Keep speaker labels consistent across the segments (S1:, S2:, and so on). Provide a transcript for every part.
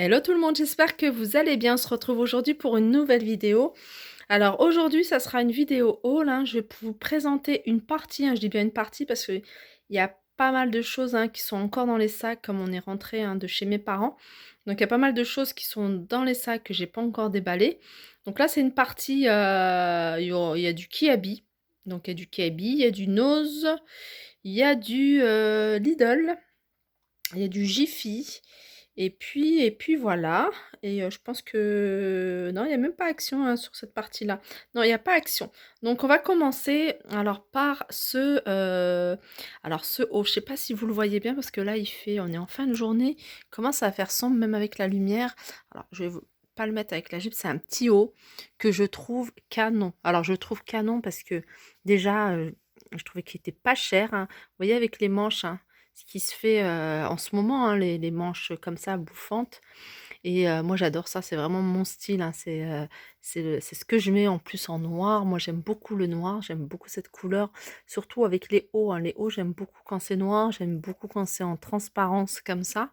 S1: Hello tout le monde, j'espère que vous allez bien. On se retrouve aujourd'hui pour une nouvelle vidéo. Alors aujourd'hui, ça sera une vidéo haul, hein. Je vais vous présenter une partie, hein. Je dis bien une partie parce qu'il y a pas mal de choses, hein, qui sont encore dans les sacs comme on est rentré, hein, de chez mes parents. Donc il y a pas mal de choses qui sont dans les sacs que j'ai pas encore déballées. Donc là, c'est une partie, il y a du Kiabi. Donc il y a du Kiabi, il y a du Nose, il y a du Lidl, il y a du Jiffy. Et puis voilà. Et je pense que non, il y a même pas action, hein, sur cette partie-là. Non, il y a pas action. Donc on va commencer alors par ce haut. Je sais pas si vous le voyez bien parce que là on est en fin de journée, il commence à faire sombre même avec la lumière. Alors je vais pas le mettre avec la jupe, c'est un petit haut que je trouve canon. Alors je trouve canon parce que déjà, je trouvais qu'il était pas cher, hein. Vous voyez avec les manches, hein, ce qui se fait, en ce moment, hein, les manches comme ça bouffantes. Et moi j'adore ça, c'est vraiment mon style, hein, c'est ce que je mets en plus en noir. Moi j'aime beaucoup le noir, j'aime beaucoup cette couleur, surtout avec les hauts, hein. Les hauts, j'aime beaucoup quand c'est noir, j'aime beaucoup quand c'est en transparence comme ça.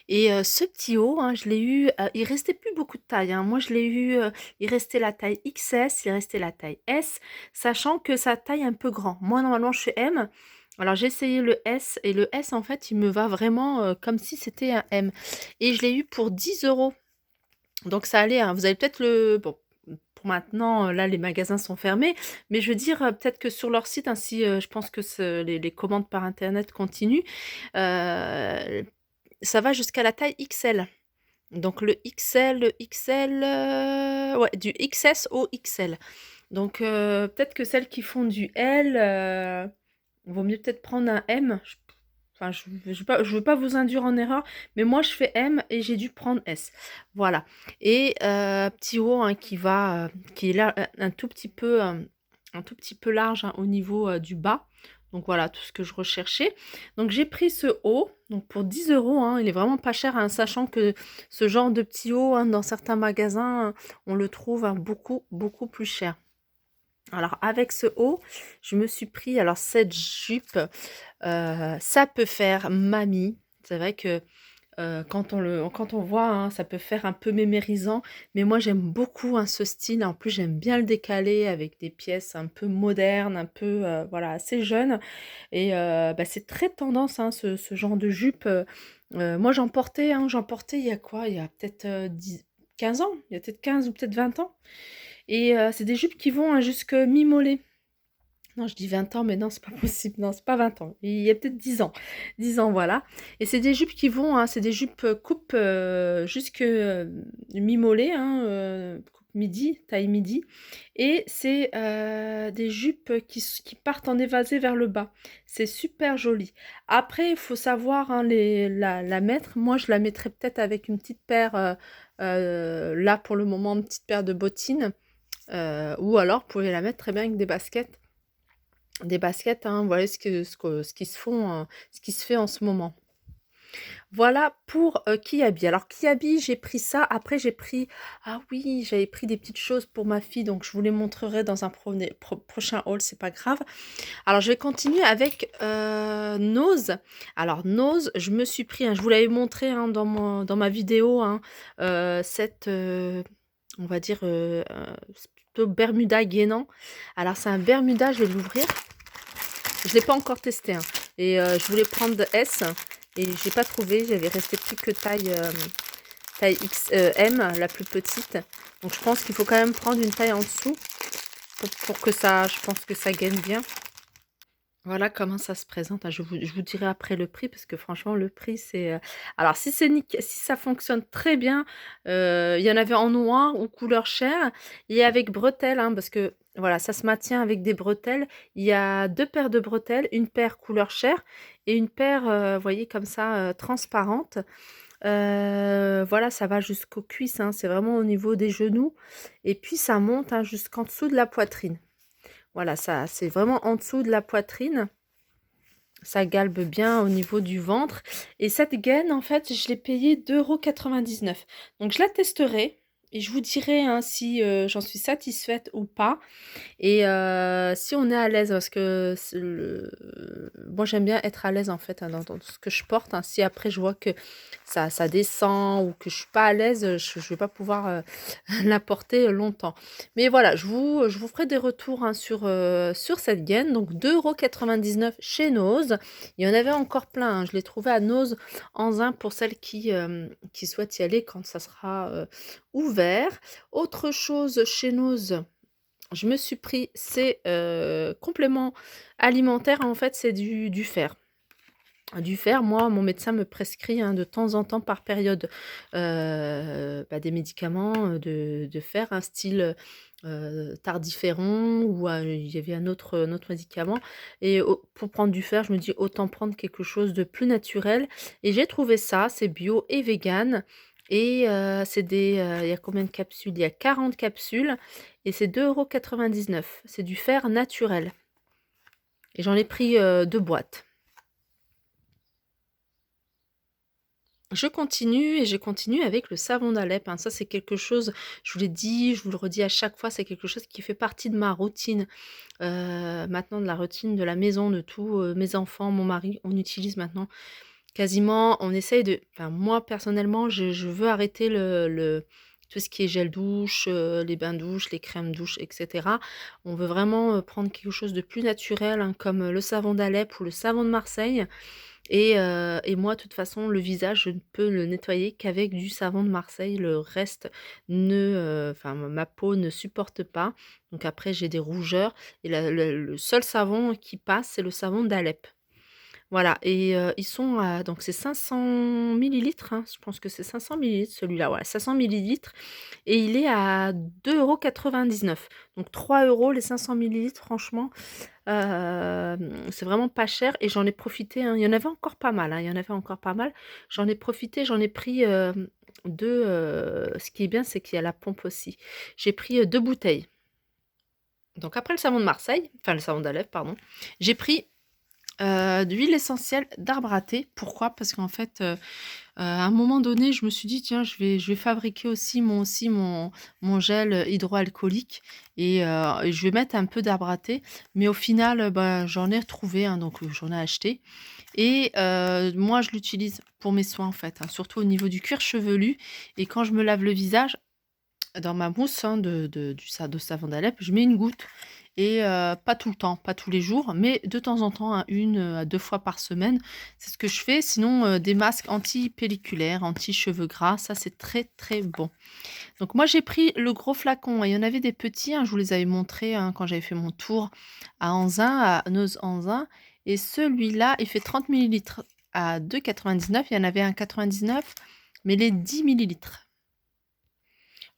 S1: Et ce petit haut, hein, je l'ai eu, il restait plus beaucoup de taille, hein. Moi je l'ai eu, il restait la taille XS, il restait la taille S, sachant que sa taille un peu grand. Moi normalement je fais M, alors j'ai essayé le S et le S en fait il me va vraiment, comme si c'était un M et je l'ai eu pour 10 €. Donc ça allait, hein. Vous avez peut-être le bon, pour maintenant, là les magasins sont fermés, mais je veux dire, peut-être que sur leur site, hein, si, je pense que les commandes par internet continuent, heu, ça va jusqu'à la taille XL. Donc le XL, ouais, du XS au XL. Donc peut-être que celles qui font du L, vaut mieux peut-être prendre un M. Enfin, je veux pas vous induire en erreur, mais moi je fais M et j'ai dû prendre S. Voilà. Et petit haut, hein, qui est là un tout petit peu large, hein, au niveau du bas. Donc voilà, tout ce que je recherchais. Donc j'ai pris ce haut, donc pour 10 €, hein, il est vraiment pas cher, hein, sachant que ce genre de petit haut, hein, dans certains magasins, on le trouve, hein, beaucoup, beaucoup plus cher. Alors avec ce haut, je me suis pris alors cette jupe, ça peut faire mamie. C'est vrai que, quand on voit, hein, ça peut faire un peu mémérisant, mais moi j'aime beaucoup, hein, ce style. En plus, j'aime bien le décaler avec des pièces un peu modernes, un peu, voilà, assez jeunes. Et bah, c'est très tendance, hein, ce genre de jupe. Moi j'en portais il y a quoi? Il y a peut-être, 10 15 ans, il y a peut-être 15 ou peut-être 20 ans. Et c'est des jupes qui vont, hein, jusque mi-mollet. Non, je dis 20 ans, mais non, c'est pas possible. Non, c'est pas 20 ans. Il y a peut-être 10 ans. 10 ans, voilà. Et c'est des jupes qui vont, hein, c'est des jupes coupe jusque mi-mollet, hein, coupe midi, taille midi. Et c'est des jupes qui partent en évasé vers le bas. C'est super joli. Après, il faut savoir, hein, la mettre. Moi, je la mettrais peut-être avec une petite paire, là pour le moment, une petite paire de bottines. Ou alors, vous pouvez la mettre très bien avec des baskets. Des baskets, hein, voilà ce qui se font, ce qui se fait en ce moment. Voilà pour, Kiabi. Alors Kiabi, j'ai pris ça, après j'ai pris ah oui, j'avais pris des petites choses pour ma fille, donc je vous les montrerai dans un prochain haul, c'est pas grave. Alors je vais continuer avec, Nose. Alors Nose, je me suis pris, hein, je vous l'avais montré, hein, dans ma vidéo, hein, cette, on va dire, c'est plutôt Bermuda gainant. Alors c'est un Bermuda, je vais l'ouvrir. Je l'ai pas encore testé, hein, et je voulais prendre S et j'ai pas trouvé, j'avais resté plus que taille X M, la plus petite. Donc je pense qu'il faut quand même prendre une taille en dessous pour que ça je pense que ça gaine bien. Voilà comment ça se présente, hein. Je vous dirai après le prix parce que franchement le prix c'est, alors si ça fonctionne très bien, il y en avait en noir ou couleur chair et avec bretelles, hein, parce que voilà, ça se maintient avec des bretelles. Il y a 2 paires de bretelles, une paire couleur chair et une paire, vous voyez comme ça, transparente. Voilà, ça va jusqu'aux cuisses, hein, c'est vraiment au niveau des genoux et puis ça monte, hein, jusqu'en dessous de la poitrine. Voilà, ça c'est vraiment en dessous de la poitrine. Ça galbe bien au niveau du ventre et cette gaine, en fait, je l'ai payée 2,99 €. Donc je la testerai et je vous dirai, hein, si, j'en suis satisfaite ou pas. Et si on est à l'aise, parce que moi j'aime bien être à l'aise en fait, hein, dans tout ce que je porte, hein. Si après je vois que ça descend ou que je suis pas à l'aise, je vais pas pouvoir la porter longtemps. Mais voilà, je vous ferai des retours, hein, sur cette gaine. Donc 2,99 € chez Nose. Il y en avait encore plein, hein. Je l'ai trouvé à Nose en zin pour celles qui souhaitent y aller quand ça sera ouvert. Autre chose chez Nose, je me suis pris ces compléments alimentaires, en fait, c'est du fer. Du fer, moi, mon médecin me prescrit, hein, de temps en temps, par période, des médicaments de fer, un style Tardiféron, ou il y avait un autre médicament. Et pour prendre du fer, je me dis autant prendre quelque chose de plus naturel. Et j'ai trouvé ça, c'est bio et vegan. Et il y a combien de capsules? Il y a 40 capsules et c'est 2,99 €. C'est du fer naturel. Et j'en ai pris 2 boîtes. Je continue et je continue avec le savon d'Alep, hein. Ça, c'est quelque chose, je vous l'ai dit, je vous le redis à chaque fois, c'est quelque chose qui fait partie de ma routine. Maintenant, de la routine de la maison, de tous mes enfants, mon mari, on utilise maintenant quasiment, on essaye de, enfin moi personnellement, je veux arrêter tout ce qui est gel douche, les bains douches, les crèmes douches, et cetera. On veut vraiment prendre quelque chose de plus naturel, hein, comme le savon d'Alep ou le savon de Marseille. Et moi, de toute façon, le visage, je ne peux le nettoyer qu'avec du savon de Marseille. Le reste enfin, ma peau ne supporte pas. Donc après, j'ai des rougeurs. Et le seul savon qui passe, c'est le savon d'Alep. Voilà. Et ils sont donc c'est 500 millilitres, hein. Je pense que c'est 500 millilitres celui-là. Ouais, 500 millilitres. Et il est à 2,99 €. Donc 3 € les 500 millilitres, franchement. C'est vraiment pas cher et j'en ai profité, hein. Il y en avait encore pas mal, hein, il y en avait encore pas mal. J'en ai profité, j'en ai pris, 2, ce qui est bien, c'est qu'il y a la pompe aussi. J'ai pris, 2 bouteilles. Donc après le savon de Marseille, enfin le savon d'Alep, pardon, j'ai pris, d'huile essentielle d'arbre à thé. Pourquoi? Parce qu'en fait, à un moment donné, je me suis dit: «Tiens, je vais fabriquer aussi mon gel hydroalcoolique et je vais mettre un peu d'arbre à thé». Mais au final, j'en ai retrouvé, hein, donc j'en ai acheté. Et moi, je l'utilise pour mes soins, en fait, hein, surtout au niveau du cuir chevelu. Et quand je me lave le visage, dans ma mousse, hein, de savon d'Alep, je mets une goutte. Et pas tout le temps, pas tous les jours, mais de temps en temps, hein, 1 à 2 fois par semaine. C'est ce que je fais. Sinon, des masques anti-pelliculaires, anti-cheveux gras, ça, c'est très, très bon. Donc moi, j'ai pris le gros flacon. Il y en avait des petits, hein, je vous les avais montrés, hein, quand j'avais fait mon tour à Anzin, à Nose-Anzin. Et celui-là, il fait 30 millilitres à 2,99 €. Il y en avait un 99, mais les 10 millilitres.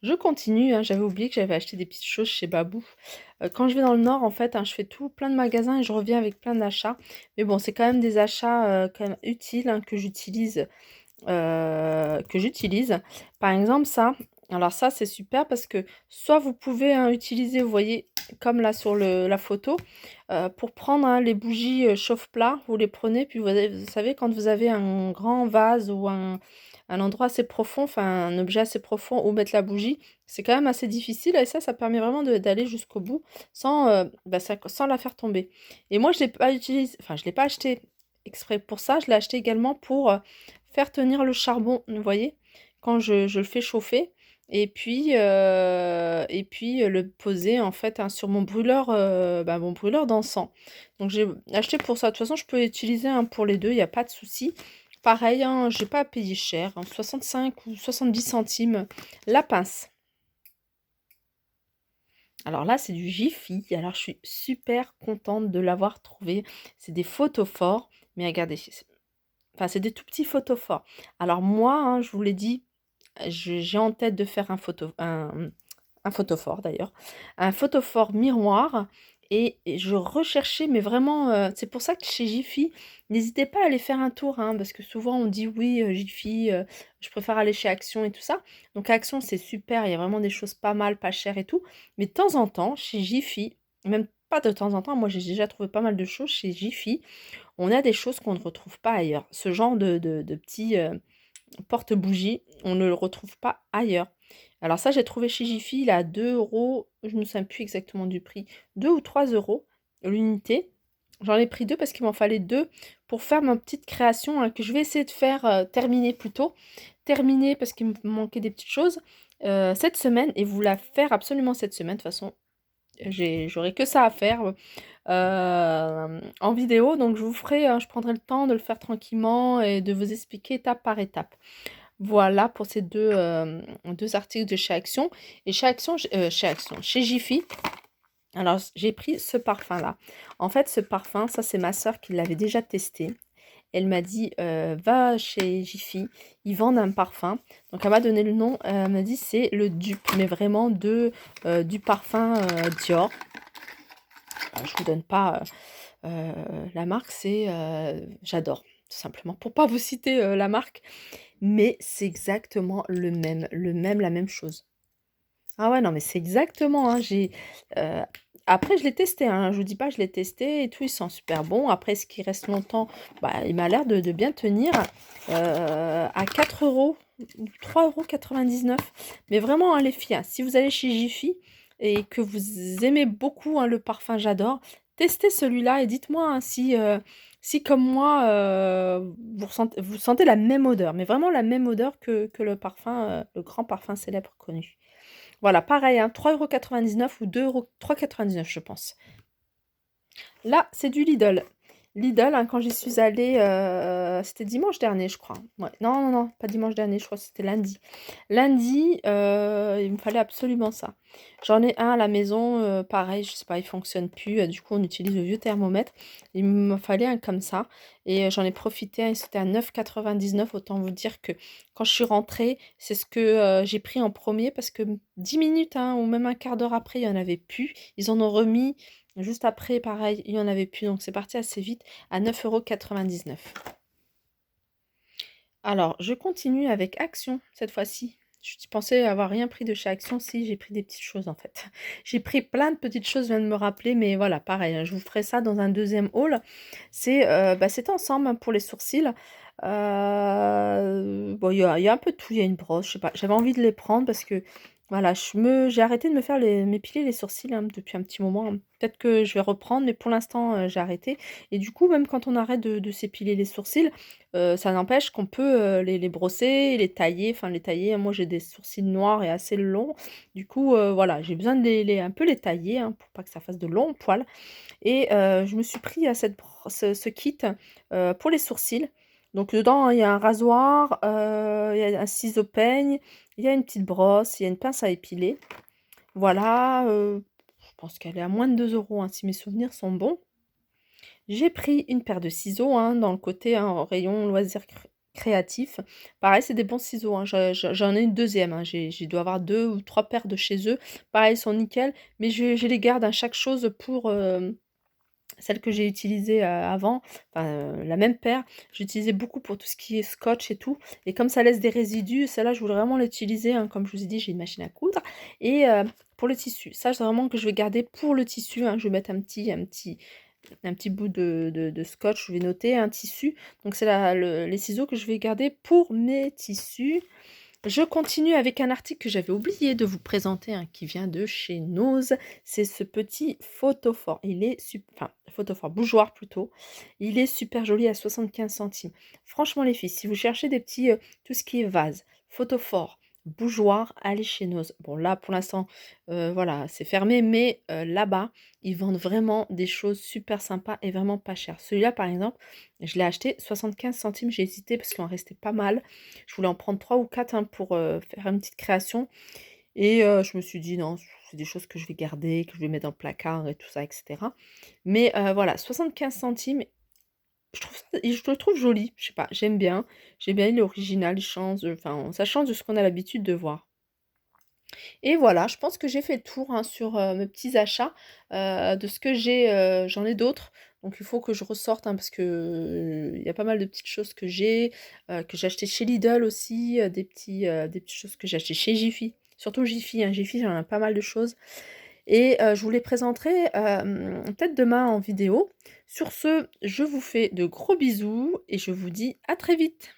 S1: Je continue, hein, j'avais oublié que j'avais acheté des petites choses chez Babou. Quand je vais dans le nord, en fait, hein, je fais plein de magasins et je reviens avec plein d'achats. Mais bon, c'est quand même des achats quand même utiles, hein, que j'utilise. Par exemple, ça. Alors ça, c'est super parce que soit vous pouvez, hein, utiliser, vous voyez, comme là sur la photo, pour prendre, hein, les bougies chauffe-plat, vous les prenez, puis vous savez, quand vous avez un grand vase ou un endroit assez profond, enfin un objet assez profond où mettre la bougie, c'est quand même assez difficile. Et ça permet vraiment d'aller jusqu'au bout sans, sans la faire tomber. Et moi, je l'ai pas utilisé, enfin, je l'ai pas acheté exprès pour ça, je l'ai acheté également pour faire tenir le charbon, vous voyez, quand je le fais chauffer. Et puis le poser en fait, hein, sur mon brûleur d'encens. Donc j'ai acheté pour ça. De toute façon, je peux utiliser, hein, pour les deux, il n'y a pas de souci. Pareil, hein, j'ai pas payé cher, hein, 65 ou 70 centimes la pince. Alors là, c'est du Jiffy. Alors je suis super contente de l'avoir trouvé. C'est des photophores, mais regardez, enfin c'est des tout petits photophores. Alors moi, hein, je vous l'ai dit, j'ai en tête de faire un photophore d'ailleurs, un photophore miroir. Et je recherchais, mais vraiment, c'est pour ça que chez Jiffy, n'hésitez pas à aller faire un tour, hein, parce que souvent on dit oui, Jiffy, je préfère aller chez Action et tout ça. Donc Action, c'est super, il y a vraiment des choses pas mal, pas chères et tout. Mais de temps en temps, chez Jiffy, même pas de temps en temps, moi j'ai déjà trouvé pas mal de choses chez Jiffy, on a des choses qu'on ne retrouve pas ailleurs. Ce genre de petits, porte-bougie. On ne le retrouve pas ailleurs. Alors ça, j'ai trouvé chez Jiffy, il est à 2 €, je ne me souviens plus exactement du prix, 2 ou 3 € l'unité. J'en ai pris 2 parce qu'il m'en fallait 2 pour faire ma petite création, que je vais essayer de faire, terminer plutôt. Terminer parce qu'il me manquait des petites choses, cette semaine et vous la faire absolument cette semaine. De toute façon, j'aurai que ça à faire, en vidéo, donc je vous ferai, je prendrai le temps de le faire tranquillement et de vous expliquer étape par étape. Voilà pour ces 2 articles de chez Action et chez Jiffy, alors j'ai pris ce parfum-là. En fait, ce parfum, ça c'est ma sœur qui l'avait déjà testé. Elle m'a dit, «Va chez Jiffy, ils vendent un parfum». Donc elle m'a donné le nom, elle m'a dit: «C'est le dupe», mais vraiment du parfum, Dior. Je vous donne pas, la marque, c'est, j'adore, tout simplement, pour pas vous citer, la marque, mais c'est exactement la même chose. Ah ouais, non, mais c'est exactement, hein, heu, après je l'ai testé, hein, je vous dis pas, je l'ai testé et tout, il sent super bon. Après, ce qui reste longtemps, bah, il m'a l'air de bien tenir, à 4 € ou 3,99 €. Mais vraiment, hein, les filles, hein, si vous allez chez Jiffy et que vous aimez beaucoup, hein, le parfum J'adore, testez celui-là et dites-moi, hein, si comme moi, vous sentez la même odeur, mais vraiment la même odeur que le parfum, le grand parfum célèbre connu. Voilà, pareil, hein, 3,99 € ou 3,99 € je pense. Là, c'est du Lidl. Lidl, hein, quand j'y suis allée, c'était dimanche dernier, je crois. Ouais, non, non, non, pas dimanche dernier, je crois que c'était lundi. Lundi, il me fallait absolument ça. J'en ai un à la maison, pareil, je sais pas, il fonctionne plus, du coup, on utilise le vieux thermomètre. Il me fallait un comme ça et j'en ai profité, hein, c'était à 9,99 €. Autant vous dire que quand je suis rentrée, c'est ce que, j'ai pris en premier parce que 10 minutes, hein, ou même un quart d'heure après, il y en avait plus. Ils en ont remis juste après, pareil, il y en avait plus, donc c'est parti assez vite à 9,99 €. Alors, je continue avec Action cette fois-ci. Je pensais avoir rien pris de chez Action, si j'ai pris des petites choses en fait. J'ai pris plein de petites choses, je viens de me rappeler, mais voilà, pareil, hein, je vous ferai ça dans un deuxième haul. C'est ensemble, hein, pour les sourcils. Bon, il y a un peu de tout, il y a une brosse, je sais pas. J'avais envie de les prendre parce que voilà, j'ai arrêté de m'épiler les sourcils, hein, depuis un petit moment, hein. Peut-être que je vais reprendre, mais pour l'instant, j'ai arrêté. Et du coup, même quand on arrête de s'épiler les sourcils, ça n'empêche qu'on peut, les brosser, les tailler, enfin les tailler. Moi, j'ai des sourcils noirs et assez longs. Du coup, voilà, j'ai besoin de un peu les tailler, hein, pour pas que ça fasse de longs poils. Et je me suis pris à ce kit, pour les sourcils. Donc dedans, il y a un rasoir, il y a un ciseau peigne, il y a une petite brosse, il y a une pince à épiler. Voilà, je pense qu'elle est à moins de 2 €, hein, si mes souvenirs sont bons. J'ai pris une paire de ciseaux, hein, dans le côté, hein, rayon loisirs créatifs. Pareil, c'est des bons ciseaux, hein, j'en ai une deuxième, hein, j'ai dû avoir 2 ou 3 paires de chez eux. Pareil, ils sont nickel, mais je les garde, à chaque chose pour, celle que j'ai utilisée, avant, enfin, la même paire, j'utilisais beaucoup pour tout ce qui est scotch et tout et comme ça laisse des résidus, celle-là, je voulais vraiment l'utiliser, hein, comme je vous ai dit, j'ai une machine à coudre et pour le tissu. Ça, c'est vraiment que je vais garder pour le tissu, hein. Je vais mettre un petit bout de scotch, je vais noter un tissu. Donc c'est les ciseaux que je vais garder pour mes tissus. Je continue avec un article que j'avais oublié de vous présenter, hein, qui vient de chez Nose. C'est ce petit photophore. Enfin, photophore, bougeoir plutôt. Il est super joli à 75 centimes. Franchement, les filles, si vous cherchez des petits, tout ce qui est vase, photophore, bougeoir, allez chez Nose. Bon, là, pour l'instant, voilà, c'est fermé, mais là-bas, ils vendent vraiment des choses super sympas et vraiment pas chères. Celui-là, par exemple, je l'ai acheté 75 centimes. J'ai hésité parce qu'il en restait pas mal. Je voulais en prendre 3 ou 4, hein, pour, faire une petite création et je me suis dit: «Non, c'est des choses que je vais garder, que je vais mettre dans le placard et tout ça et cetera». Mais voilà, 75 centimes, je le trouve joli, je sais pas, j'aime bien. J'aime bien, il est original, il change, enfin, ça change de ce qu'on a l'habitude de voir. Et voilà, je pense que j'ai fait le tour, hein, sur, mes petits achats, de ce que j'ai, j'en ai d'autres, donc il faut que je ressorte, hein, parce que, il y a pas mal de petites choses que j'ai achetées chez Lidl aussi, des petites choses que j'ai achetées chez Jiffy. Surtout Jiffy, hein, Jiffy, j'en ai pas mal de choses et je vous les présenterai, peut-être demain en vidéo. Sur ce, je vous fais de gros bisous et je vous dis à très vite.